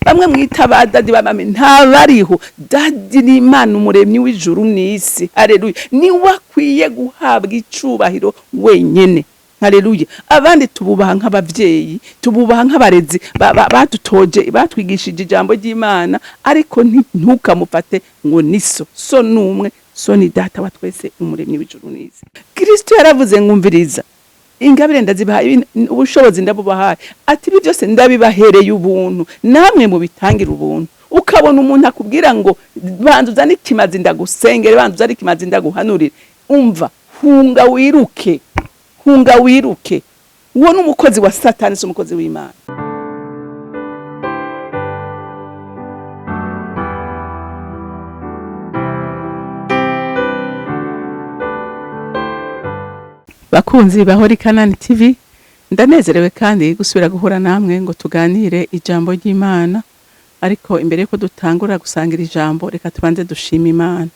bamwe mwita badadi bamame ntabariho. Dadi ni Imana umuremyi w'ijuru n'isi. Haleluya. Ni wakwiye guhabwa icubahiro wenyene. Haleluya. Abandi tububaha nk'abavyeyi, tububaha nk'abarezi badutoje, batwigishije ijambo ry'Imana, ariko ntukamufate ngo niso. So numwe, so ni data wa twese umuremyi w'ijuru n'isi. Kristo yaravuze ngumviriza, ingabire ndazibahaye, ubushobozi ndabubahaye, ati ibi byose ndabibahereye ubuntu, namwe mu bitangira ubuntu. Ukabona umuntu akubwira ngo banza uzane ikimazi ndagusengere, banza uzane ikimazi ndaguhanurire, umva, hunga wiruke, hunga wiruke. Uwo n'umukozi wa Satani, si umukozi w'Imana. Bakunzi bahori CANAAN TV, ndanezerewe kandi gusubira guhura namwe ngo tuganire ijambo ry'Imana. Ariko imbere yuko dutangura gusangira ijambo, reka tubanze dushima Imana.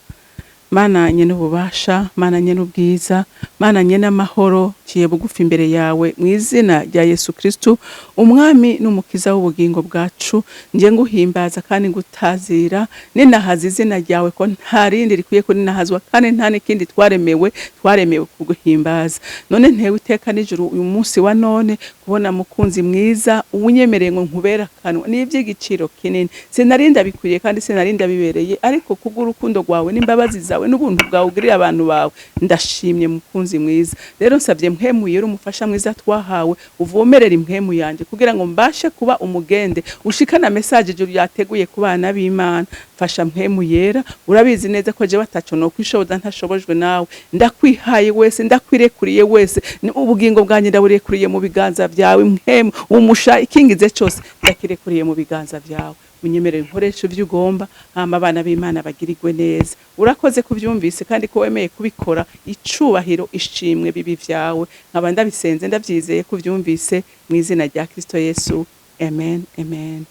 Mana nyene ububasha, Mana nyene ubwiza, Mana nyene amahoro, ciye bugufi imbere yawe mu izina rya Yesu Kristo, umwami n'umukiza w'ubugingo bwacu. Nje nguhimbaza kandi ngutazira, ninahaza izina ryawe ko nta rindi rikwiye ko ninahazwa, kandi nta n'ikindi twaremewe kuguhimbaza. None ntewe iteka n'ijuru uyu munsi wa none, kubona mukunzi mwiza unyemereye ngo nkubera kanwa n'ivy'igiciro kinini. Sinarinda bikwiye kandi sinarinda bibereye, ariko kubw'urukundo rwawe n'imbabazi zawe n'ubuntu bwawe ugirira abantu bawe, ndashimye mukunzi mwiza. Rero nsavye mpemu yera umufasha mwiza twahawe, uvomerera impemu yanje kugira ngo mbashe kuba umugende ushikana message ijuru yateguye ku bana b'Imana. Fasha mpemu yera, urabizi neza ko je bataco no kwishoboza ntashobojwe nawe. Ndakwihaye wese, ndakwirekuriye wese, ni ubugingo bwanje ndaburekuriye mu biganza vyawe. Mpemu umusha ikingize cyose ndakirekuriye mu biganza vyawe. Unyemerere nkoresha ivyo ugomba, hama abana b'Imana bagirigwe neza. Urakoze kuvyumvise kandi ko wemeye kubikora, icubahiro ishimwe bibi vyawe. Nkaba ndabisenze ndavyizeye kuvyumvise mu izina rya Kristo Yesu. Amen, amen.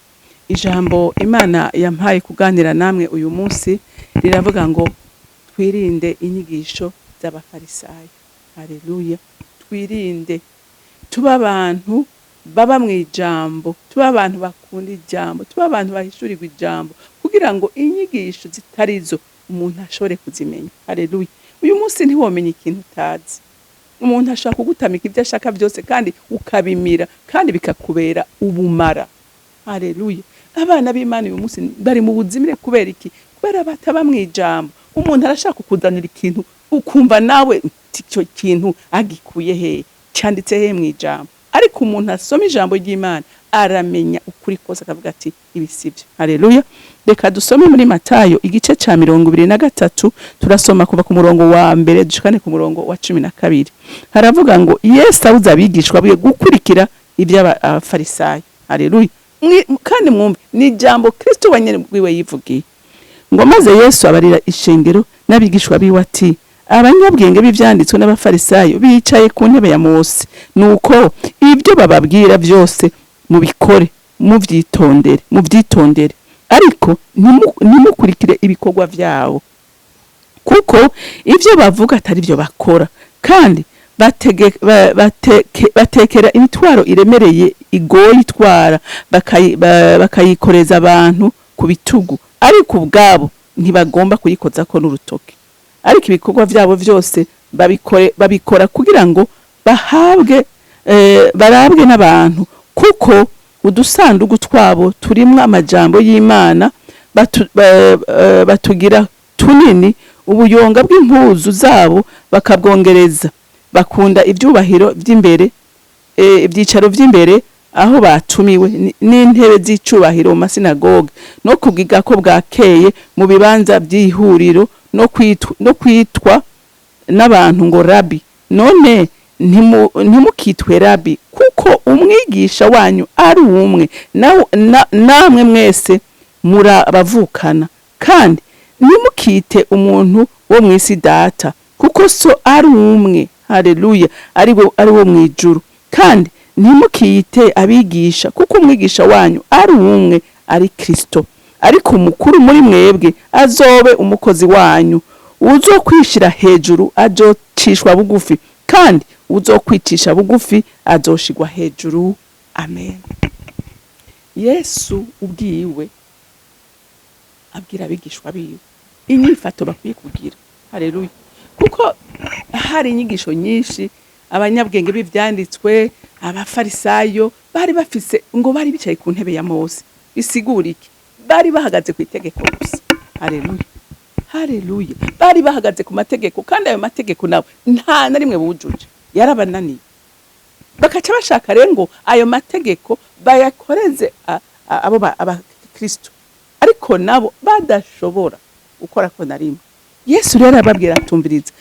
Ijambo Imana yampaye kuganira namwe uyu munsi riravuga ngo twirinde inyigisho z'abafarisayo. Haleluya. Twirinde, tuba abantu baba mu ijambo, tuba abantu bakunda ijambo, tuba abantu bahishurirwa ijambo, kugira ngo inyigisho zitarizo umuntu ashobore kuzimenya. Haleluya. Uyu munsi ntiwomenya ikintu utazi. Umuntu ashaka kugutamika ibyo ashaka byose kandi ukabimira, kandi bikakubera ubumara. Haleluya. Abana b'Imana uyu munsi bari mu buzimire kubera iki? Kubera bataba mu ijambo. Umuntu arashaka kukuzanira ikintu ukumva nawe icyo kintu agikuye he, cyanditse he mu ijambo. Ariko umuntu asoma ijambo ry'Imana aramenya ukuri kose akavuga ati ibi sivyo. Haleluya. Reka dusome muri Matayo igice ca 23, turasoma kuva ku murongo wa mbere dushikane ku murongo wa 12. Haravuga ngo Yesu abuza abigishwa bwe gukurikira iby'abafarisayo. Haleluya. Kandi mwumve ni ijambo Kristo wanyene bwiwe yivugiye. Ngo maze Yesu abarira ishengero n'abigishwa biwe ati, abanyabwenge b'ivyanditswe n'abafarisayo bicaye ku ntebe ya Mose, nuko ibyo bababwira byose mubikore, muvyitondere, ariko ntimukurikire ibikorwa vyabo, kuko ibyo bavuga atari byo bakora, kandi batekera imitwaro iremereye igoye itwara, bakayikoreza abantu ku bitugu, ariko ubwabo ntibagomba kuyikoza ko n'urutoke. Ariko ibikorwa vyabo byose babikora kugira ngo barabwe n'abantu, kuko udusandugu twabo turimwe amajambo y'Imana, batugira tunini, ubuyonga bw'impuzu zabo bakabwongereza. Bakunda ibyubahiro by'imbere, ibyicaro by'imbere aho batumiwe, n'intebe z'icubahiro mu masinagoge, no kugiga ko bwakeye mu bibanza by'ihuriro, no kwitwa n'abantu ngo rabi. None ntimukitwe rabi, kuko umwigisha wanyu ari umwe, namwe mwese murabavukana. Kandi ntimukite umuntu wo mw'isi data, kuko so ari umwe. Haleluya. Ari wo mwijuru. Kandi ntimukiyite abigisha, kuko umwigisha wanyu ari umwe, ari Kristo. Ariko umukuru muri mwebwe azobe umukozi wanyu. Uzokwishira hejuru azocishwa bugufi, kandi uzokwicisha bugufi azoshigwa hejuru. Amen. Yesu ubwiwe abwira abigishwa biwe inyifato bakwiye kugira. Haleluya. Kuko hari inyigisho nyinshi abanyabwenge b'ivyanditswe, abafarisayo bari bafise ngo bari bicaye ku ntebe ya Mose. Isigura iki? Bari bahagaze ku itegeko gusa. Haleluya. Haleluya. Bari bahagaze ku mategeko, kandi ayo mategeko nawe nta na rimwe bujuje, yarabananiye. Bakaca bashaka rero ngo ayo mategeko bayakoreze abo Kristo, ariko nabo badashobora gukora ko na rimwe. Yesu rero ababwira atumviriza,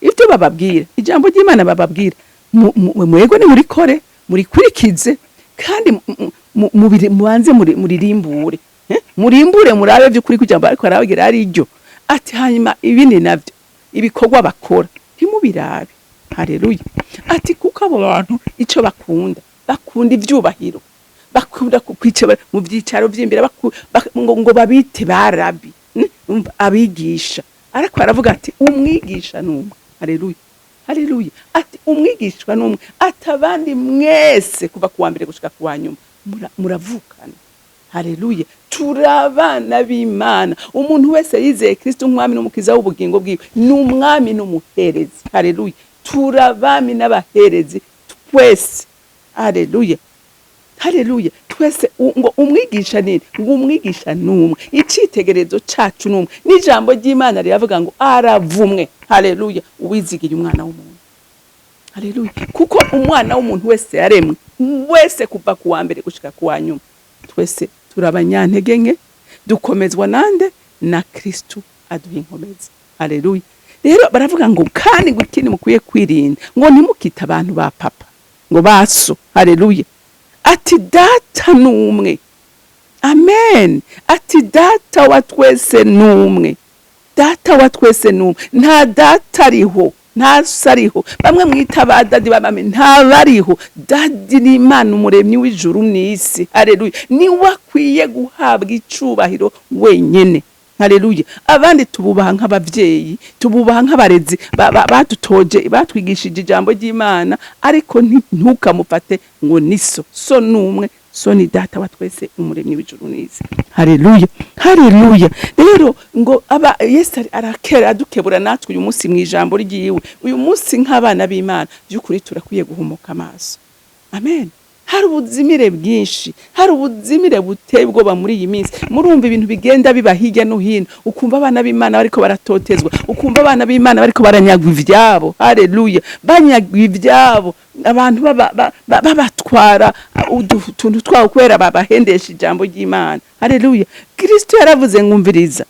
ivyo bababwira, ijambo ry'Imana bababwira, mwego ni murikore, murikurikize, kandi mubanze muririmbure, murimbure murabe vy'ukuri kujambo ariko arababwira ari ryo. Ati hanyuma ibindi navyo ibikorwa bakora ntimubirabe. Haleluya. Ati kuko abo bantu ico bakunda ivyubahiro, bakunda kwicara mu vyicaro vy'imbere ngo babite barabi, abigisha. Ariko aravuga ati umwigisha numwe. Haleluya. Haleluya. Ati umwigishwa numwe, atabandi mwese kuva kuwa mbere gushika kuwa nyuma muravukana. Haleluya. Turabana b'Imana. Umuntu wese yizeye Kristo umwami n'umukiza w'ubugingo bwiwe n'umwami n'umuherezi. Haleluya. Turabami n'abaherezi twese. Haleluya. Haleluya. Twese ngo umwigisha nini? Ngo umwigisha numwe. Icitegerezo cacu numwe. N'ijambo ry'Imana riravuga ngo aravumwe. Haleluya. Uwizigiye umwana w'umuntu. Haleluya. Kuko umwana w'umuntu wese yaremwe, wese kuva kuwa mbere gushika kuwa nyuma, twese turabanyantege nke, dukomezwa nande? Na Kristo aduha inkomezi. Haleluya. Rero baravuga ngo kandi ngo ikindi mukwiye kwirinda ngo ntimukita abantu ba papa ngo baso. Haleluya. Ati data numwe. Amen. Ati data wa twese numwe. Data wa twese numwe. Nta data ariho, nta sariho. Bamwe mwita badadi bamame, nta bariho. Dadi ni Imana umuremyi w'ijuru n'isi. Haleluya. Ni wakwiye guhabwa icubahiro wenyene. Haleluya. Abandi tububaha nk'abavyeyi, tububaha nk'abarezi badutoje, batwigishije ijambo ry'Imana, ariko ntukamufate ngo niso. So numwe, so ni data wa twese umuremyi w'ijuru n'isi. Haleluya. Haleluya. Rero ngo Yesu arakera adukebura natwe uyu munsi mwijambo ryiwe. Uyu munsi nk'abana b'Imana by'ukuri turakwiye guhumuka amaso. Amen. Hari ubuzimire bwinshi, hari ubuzimire buteye ubwoba muri iyi minsi. Murumva ibintu bigenda biba hirya no hino, ukumva abana b'Imana bariko baratotezwa, ukumva abana b'Imana bariko baranyagwa ivyabo. Haleluya. Banyagwa ivyabo, abantu babatwara utuntu twawo kwera babahendesha ijambo ry'Imana. Haleluya. Kristo yaravuze ngumviriza,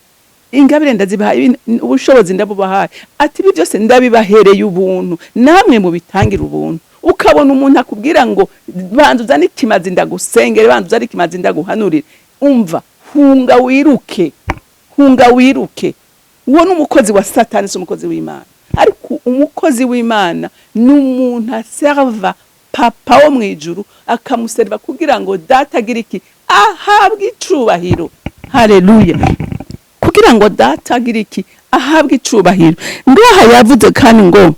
ingabire ndazibahaye, ubushobozi ndabubahaye. Ati ibi byose ndabibahereye ubuntu, namwe mu bitangira ubuntu. Ukabona umuntu akubwira ngo bantu uzane ikimazi ndagusengere, bantu uzane ikimazi ndaguhanurire, umva, hunga wiruke, hunga wiruke. Uwo n'umukozi wa Satani, si umukozi w'Imana. Ariko umukozi w'Imana n'umuntu aserva papa wo mwijuru, akamuserva kugira ngo data agira iki? Ahabwe icubahiro. Haleluya. Kugira ngo data agira iki? Ahabwe icubahiro. Ngaha yavuze kandi ngo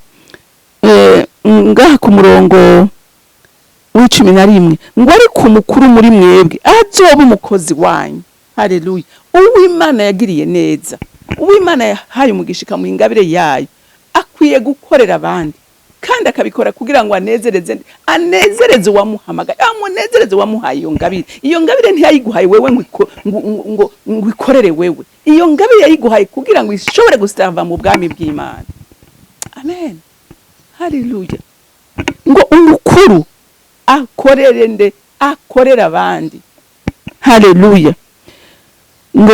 ngaha ku murongo w'11 ngo ariko umukuru muri mwebwe azoba umukozi wanyu. Haleluya. Uw'Imana yagiriye neza, uw'Imana yahaye umugisha mu ingabire yayo, akwiye gukorera abandi kandi akabikora kugira ngo anezereze uwamuhamagaye, amunezereze uwamuhaye iyo ngabire. Iyo ngabire ntiyayiguhaye wewe ngo ikorere wewe. Iyo ngabire yayiguhaye kugira ngo ishobore gusava mu bwami bw'Imana. Amen. Haleluya. Ngo umukuru akorera abandi. Haleluya. Ngo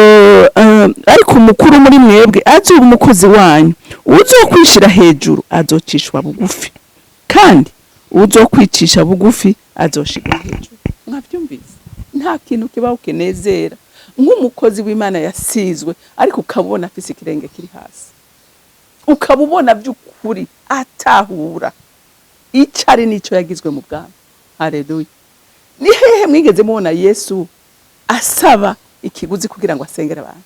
ariko umukuru muri mwebwe azoba umukozi wanyu, uzokwishira hejuru azocishwa bugufi, kandi uzokwicisha bugufi azoshika hejuru. Mwavyumvise? Nta kintu kibaho kinezera nk'umukozi w'Imana yasizwe ariko ukabona afise ikirenge kiri hasi, ukabubona by'ukuri atahura icari nico yagizwe mu bwami. Haleluya. Ni hehe mwigeze mubona Yesu asaba ikiguzi kugira ngo asengere abantu?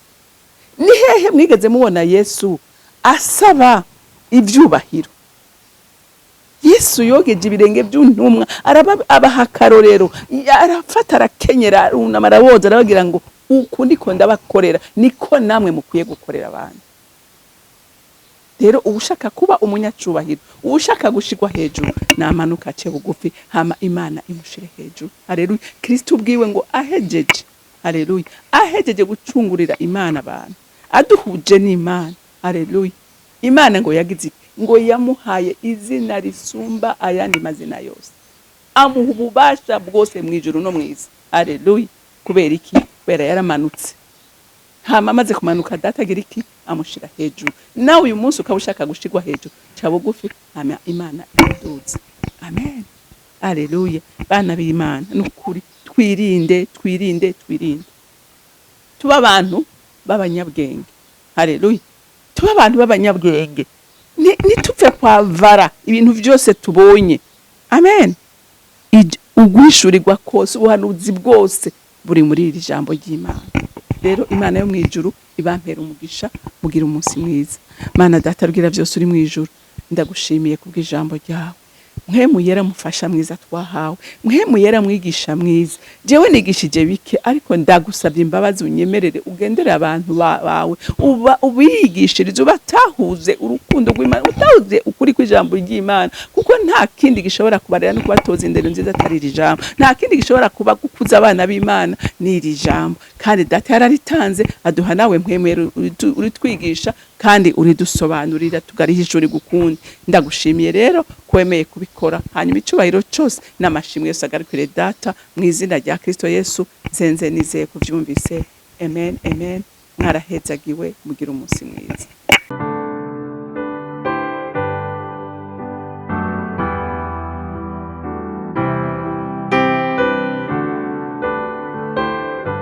Ni hehe mwigeze mubona Yesu asaba ivyubahiro? Yesu yogeje ibirenge by'untumwa abaha akarorero, arafata arakenyera arunama araboza arabagira ngo uku ndiko ndabakorera niko namwe mukwiye gukorera abandi. Rero ushaka kuba umunyacubahiro, ushaka gushigwa hejuru, namanuka ace bugufi hama Imana imushire hejuru. Haleluya. Kristo ubwiwe ngo ahejeje, haleluya, ahejeje gucungurira Imana abantu, aduhuje n'Imana. Haleluya. Imana ngo yagize ngo yamuhaye izina risumba ayandi mazina yose, amuha ububasha bwose mwijuru no mwisi. Haleluya. Kubera iki? Kubera yaramanutse, hama amaze kumanuka data agira iki? Amushira hejuru. Nawe uyu munsi ukaba ushaka gushigwa hejuru, ca bugufi hama Imana iduze. Amen. Haleluya. Bana b'Imana, nukuri twirinde tuba abantu b'abanyabwenge. Haleluya. Tuba abantu b'abanyabwenge, nitupfe kwavara ibintu byose tubonye. Amen. Ugwishurirwa kose, ubuhanuzi bwose buri muri iri jambo ry'Imana. Rero Imana yo mwijuru ibampera umugisha, mugira umunsi mwiza. Mana data rugira byose uri mwijuru, ndagushimiye kubw'ijambo ryawe. Mwemu yera mufasha mwiza twahawe, mwemu yera mwigisha mwiza. Jewe nigishije bike ariko ndagusabye imbabazi unyemerere ugendere abantu bawe, ubigishirize, ubatahuze urukundo rw'Imana, utahuze ukuri kw'ijambo ry'Imana, kuko nta kindi gishobora kubarera no kubatoza indero nziza atari iri jambo. Nta kindi gishobora kuba gukuza abana b'Imana ni iri jambo. Kandi data yararitanze aduha nawe mwemu uritwigisha kandi uridusobanurira tugarihishura gukundi. Ndagushimiye rero kwemeye kubikora, hanyuma icubahiro cyose n'amashimwe yose agarukire data mu izina rya Kristo Yesu. Nzenze nizeye kuvyumvise. Amen, amen. Mwarahezagiwe, mugira umunsi mwiza.